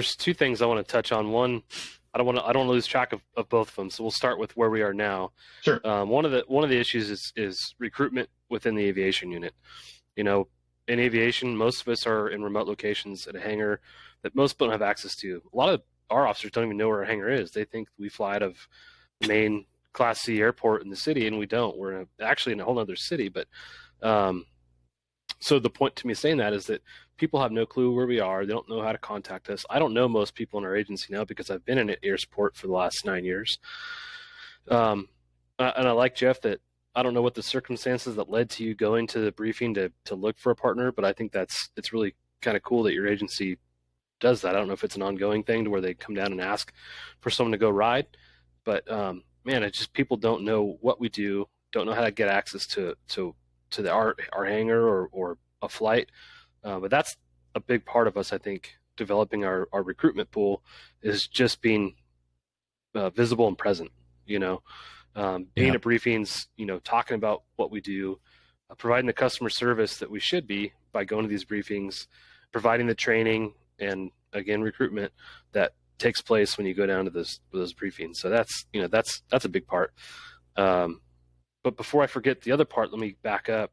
there's two things I want to touch on. One, I don't want to lose track of both of them. So we'll start with where we are now. Sure. One of the issues is recruitment within the aviation unit. You know, in aviation, most of us are in remote locations at a hangar that most people don't have access to. A lot of our officers don't even know where a hangar is. They think we fly out of the main Class C airport in the city, and we don't. We're actually in a whole other city. But so the point to me saying that is that people have no clue where we are. They don't know how to contact us. I don't know most people in our agency now because I've been in air support for the last 9 years. And I like Jeff that I don't know what the circumstances that led to you going to the briefing to look for a partner, but I think it's really kind of cool that your agency does that. I don't know if it's an ongoing thing to where they come down and ask for someone to go ride, but man, it's just people don't know what we do, don't know how to get access to our hangar or a flight. But that's a big part of us, I think, developing our recruitment pool is just being visible and present, being at briefings, talking about what we do, providing the customer service that we should be by going to these briefings, providing the training and, again, recruitment that takes place when you go down to those briefings. So that's a big part. But before I forget the other part, let me back up.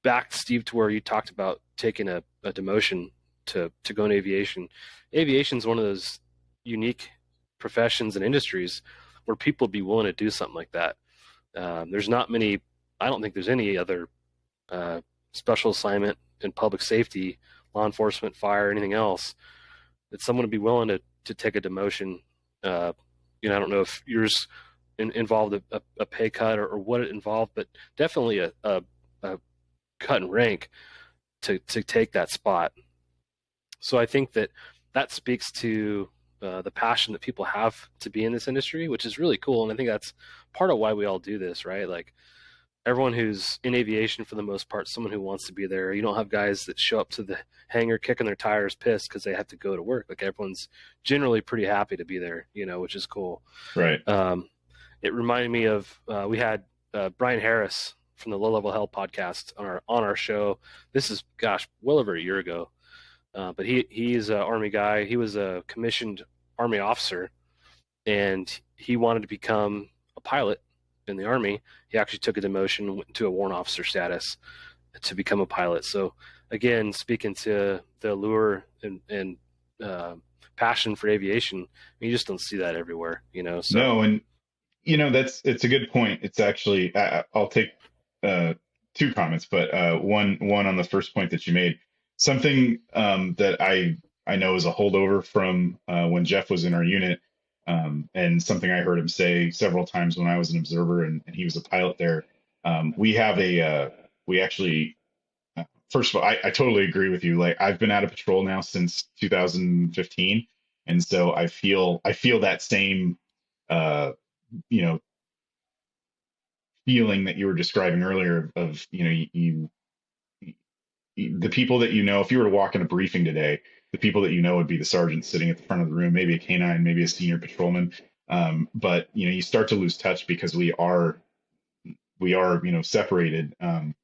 Back, Steve, to where you talked about taking a demotion to go in aviation. Aviation is one of those unique professions and industries where people would be willing to do something like that. There's not many, I don't think there's any other special assignment in public safety, law enforcement, fire, anything else, that someone would be willing to take a demotion. I don't know if yours involved a pay cut or what it involved, but definitely a cut in rank to take that spot. So I think that speaks to the passion that people have to be in this industry, which is really cool. And I think that's part of why we all do this, right? Like everyone who's in aviation, for the most part, someone who wants to be there. You don't have guys that show up to the hangar kicking their tires pissed because they have to go to work. Like everyone's generally pretty happy to be there, which is cool. Right. It reminded me of, we had Brian Harris from the Low Level Hell podcast on our show. This is, well over a year ago. But he's an Army guy. He was a commissioned Army officer, and he wanted to become a pilot in the Army. He actually took a demotion, went to a warrant officer status to become a pilot. So again, speaking to the allure and passion for aviation, you just don't see that everywhere, So. No, and it's a good point. It's actually I'll take two comments, but one on the first point that you made. Something that I know is a holdover from when Jeff was in our unit, and something I heard him say several times when I was an observer and he was a pilot there. We actually, first of all, I totally agree with you. Like I've been out of patrol now since 2015, and so I feel that same feeling that you were describing earlier of the people that if you were to walk in a briefing today, the people that would be the sergeant sitting at the front of the room, maybe a K-9, maybe a senior patrolman. But you start to lose touch because we are separated and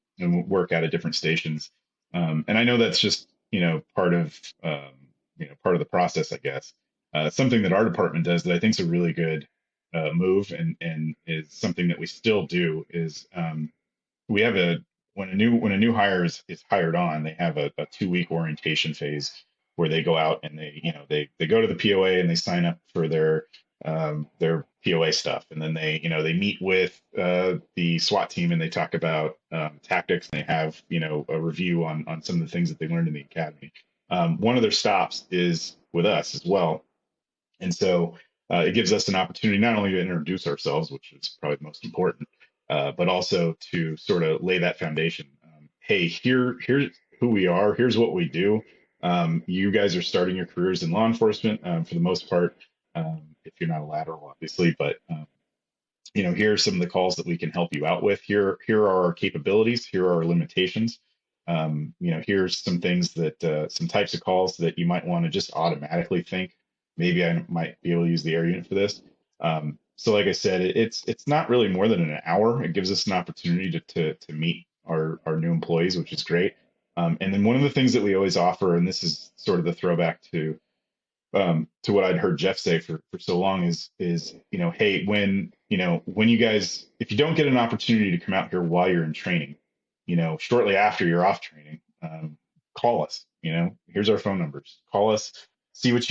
work out at different stations. And I know that's just part of the process, I guess. Something that our department does that I think is a really good move and is something that we still do is we have when a new hire is hired on, they have a 2-week orientation phase where they go out and they go to the POA and they sign up for their POA stuff, and then they meet with the SWAT team and they talk about tactics, and they have a review on some of the things that they learned in the academy. One of their stops is with us as well, and so it gives us an opportunity not only to introduce ourselves, which is probably the most important, but also to sort of lay that foundation. Hey, here's who we are. Here's what we do. You guys are starting your careers in law enforcement for the most part, if you're not a lateral, obviously. But here are some of the calls that we can help you out with. Here are our capabilities. Here are our limitations. Here's some things that some types of calls that you might want to just automatically think, maybe I might be able to use the air unit for this. So like I said, it's not really more than an hour. It gives us an opportunity to meet our new employees, which is great. And then one of the things that we always offer, and this is sort of the throwback to what I'd heard Jeff say for so long is, hey, when you guys, if you don't get an opportunity to come out here while you're in training, shortly after you're off training, call us. Here's our phone numbers. Call us, see what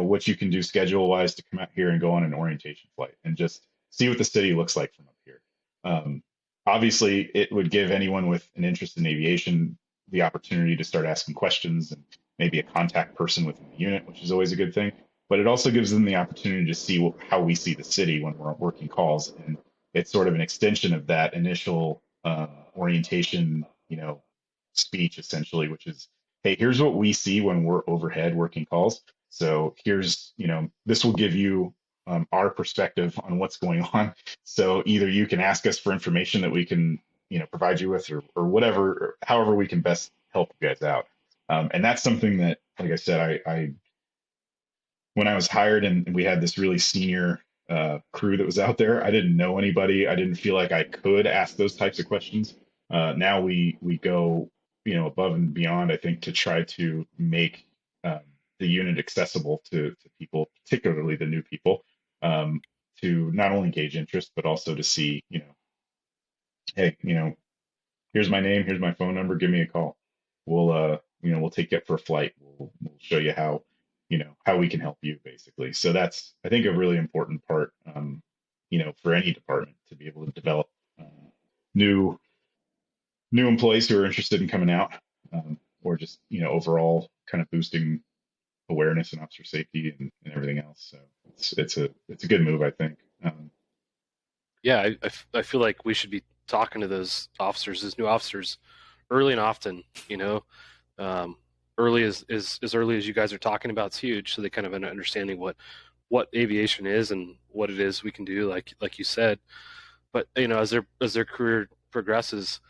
what you can do schedule wise to come out here and go on an orientation flight and just see what the city looks like from up here. Obviously, it would give anyone with an interest in aviation the opportunity to start asking questions and maybe a contact person within the unit, which is always a good thing. But it also gives them the opportunity to see how we see the city when we're working calls. And it's sort of an extension of that initial orientation, speech essentially, which is, hey, here's what we see when we're overhead working calls. So here's, this will give you our perspective on what's going on. So either you can ask us for information that we can, provide you with, or whatever, or however we can best help you guys out. And that's something that, like I said, I when I was hired and we had this really senior crew that was out there, I didn't know anybody. I didn't feel like I could ask those types of questions. Now we go, above and beyond, I think, to try to make the unit accessible to people, particularly the new people, to not only gauge interest, but also to see, hey, here's my name, here's my phone number, give me a call. We'll take you up for a flight. We'll show you how we can help you, basically. So that's, I think, a really important part, for any department to be able to develop new employees who are interested in coming out, or just, overall kind of boosting awareness and officer safety and everything else. So it's a good move, I think. Yeah, I feel like we should be talking to those officers, those new officers, early and often. Early as early as you guys are talking about is huge, so they kind of have an understanding what aviation is and what it is we can do, like you said. But as their career progresses,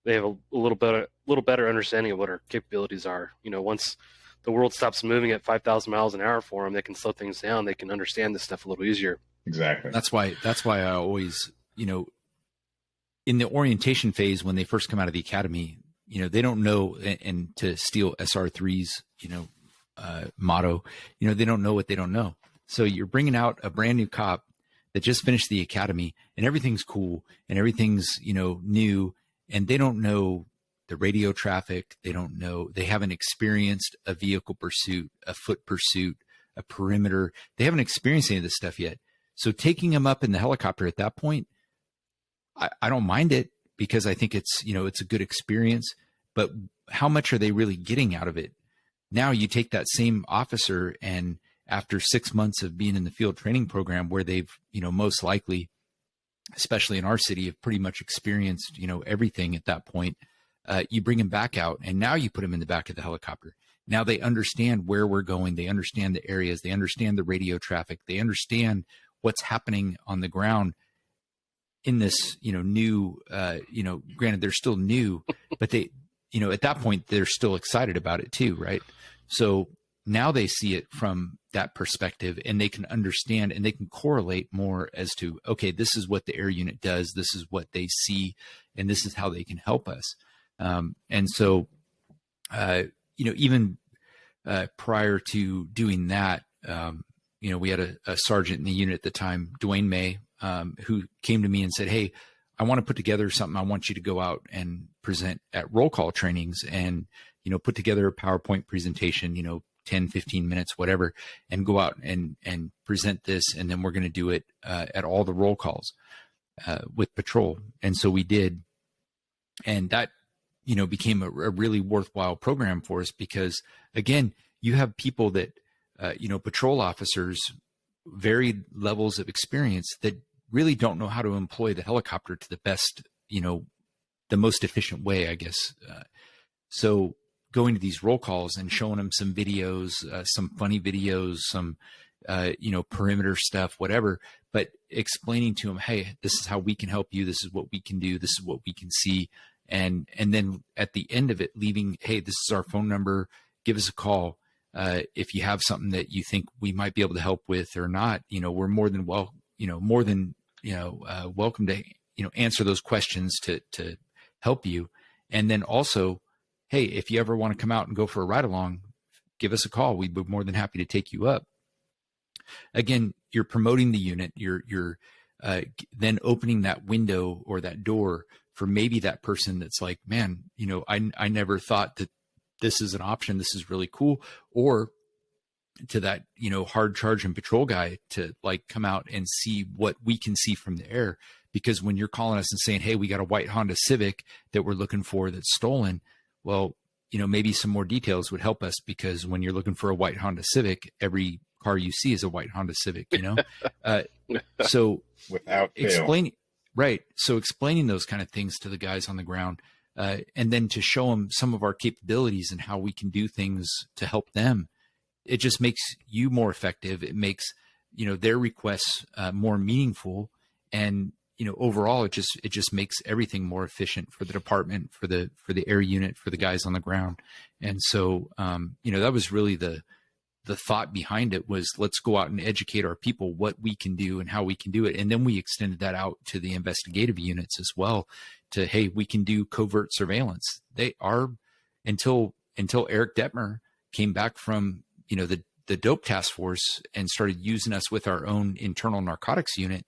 they have a little better understanding of what our capabilities are. Once the world stops moving at 5,000 miles an hour for them, they can slow things down. They can understand this stuff a little easier. Exactly. That's why I always, in the orientation phase, when they first come out of the academy, they don't know, and to steal SR3's, motto, they don't know what they don't know. So you're bringing out a brand new cop that just finished the academy and everything's cool and everything's, new, and they don't know the radio traffic. They don't know, they haven't experienced a vehicle pursuit, a foot pursuit, a perimeter. They haven't experienced any of this stuff yet. So taking them up in the helicopter at that point, I don't mind it, because I think it's, it's a good experience, but how much are they really getting out of it? Now you take that same officer, and after 6 months of being in the field training program, where they've, most likely, especially in our city, have pretty much experienced, everything at that point, you bring them back out, and now you put them in the back of the helicopter. Now they understand where we're going. They understand the areas. They understand the radio traffic. They understand what's happening on the ground in this, new, granted they're still new, but they, at that point they're still excited about it too. Right. So now they see it from that perspective, and they can understand and they can correlate more as to, okay, this is what the air unit does. This is what they see, and this is how they can help us. And so, even prior to doing that, we had a sergeant in the unit at the time, Dwayne May, who came to me and said, hey, I want to put together something. I want you to go out and present at roll call trainings and, put together a PowerPoint presentation, 10, 15 minutes, whatever, and go out and present this. And then we're going to do it at all the roll calls with patrol. And so we did. And that, became a really worthwhile program for us, because again, you have people that, patrol officers, varied levels of experience, that really don't know how to employ the helicopter to the best, the most efficient way, I guess. So going to these roll calls and showing them some videos, some funny videos, some, perimeter stuff, whatever, but explaining to them, hey, this is how we can help you. This is what we can do. This is what we can see. And then at the end of it, leaving, hey, this is our phone number. Give us a call. If you have something that you think we might be able to help with or not, we're more than welcome to, answer those questions to help you. And then also, hey, if you ever want to come out and go for a ride along, give us a call. We'd be more than happy to take you up. Again, you're promoting the unit. You're then opening that window or that door for maybe that person that's like, man, I never thought that this is an option. This is really cool. Or to that, hard charge and patrol guy to like come out and see what we can see from the air. Because when you're calling us and saying, hey, we got a white Honda Civic that we're looking for that's stolen, well, maybe some more details would help us, because when you're looking for a white Honda Civic, every car you see is a white Honda Civic, so without explaining, right. So explaining those kind of things to the guys on the ground, and then to show them some of our capabilities and how we can do things to help them. It just makes you more effective. It makes, their requests more meaningful. And, overall, it just makes everything more efficient for the department, for the air unit, for the guys on the ground. And so, that was really the thought behind it, was let's go out and educate our people what we can do and how we can do it. And then we extended that out to the investigative units as well, to, hey, we can do covert surveillance. They are, until Eric Detmer came back from, the dope task force and started using us with our own internal narcotics unit.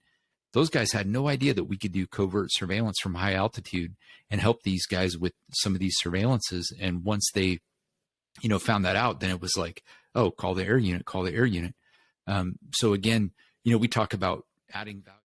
Those guys had no idea that we could do covert surveillance from high altitude and help these guys with some of these surveillances. And once they, found that out, then it was like, oh, call the air unit. So again, we talk about adding value.